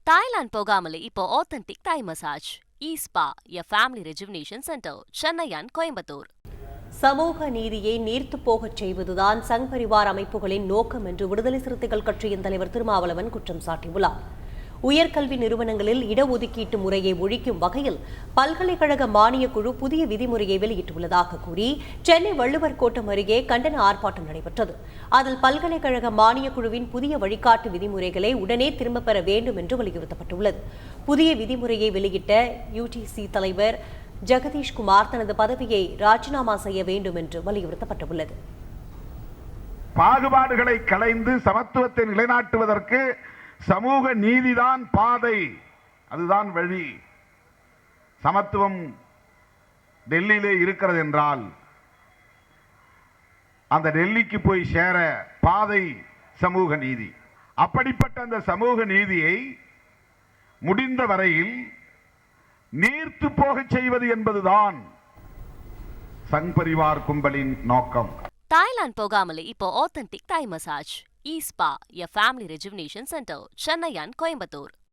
Thailand போகாமலே இப்போ authentic Thai massage spa a family rejuvenation centre Chennai and Coimbatore. சமூக நீதியை நீர்த்து போகச் செய்வதுதான் சங் பரிவார் அமைப்புகளின் நோக்கம் என்று விடுதலை சிறுத்தைகள் கட்சியின் தலைவர் திருமாவளவன் குற்றம் சாட்டியுள்ளார். உயர்கல்வி நிறுவனங்களில் இடஒதுக்கீட்டு முறையை ஒழிக்கும் வகையில் பல்கலைக்கழக மானியக் குழு புதிய விதிமுறையை வெளியிட்டுள்ளதாக கூறி சென்னை வள்ளுவர் கோட்டம் அருகே கண்டன ஆர்ப்பாட்டம் நடைபெற்றது. அதில் பல்கலைக்கழக மானியக் குழுவின் புதிய வழிகாட்டு விதிமுறைகளை உடனே திரும்பப் பெற வேண்டும் என்று வலியுறுத்தப்பட்டுள்ளது. புதிய விதிமுறையை வெளியிட்ட யுடிசி தலைவர் ஜெகதீஷ்குமார் தனது பதவியை ராஜினாமா செய்ய வேண்டும் என்று வலியுறுத்தப்பட்டுள்ளது. பாகுபாடுகளை களைந்து சமத்துவத்தை நிலைநாட்டுவதற்கு சமூக நீதிதான் பாதை, அதுதான் வழி. சமத்துவம் டெல்லியிலே இருக்கிறது என்றால் அந்த டெல்லிக்கு போய் சேர பாதை சமூக நீதி. அப்படிப்பட்ட அந்த சமூக நீதியை முடிந்த வரையில் நீர்த்து போகச் செய்வது என்பதுதான் சங் பரிவார் கும்பலின் நோக்கம். தாய்லாந்து போகாமலே இப்போ authentic Thai massage spa a family rejuvenation centre Chennai and Coimbatore.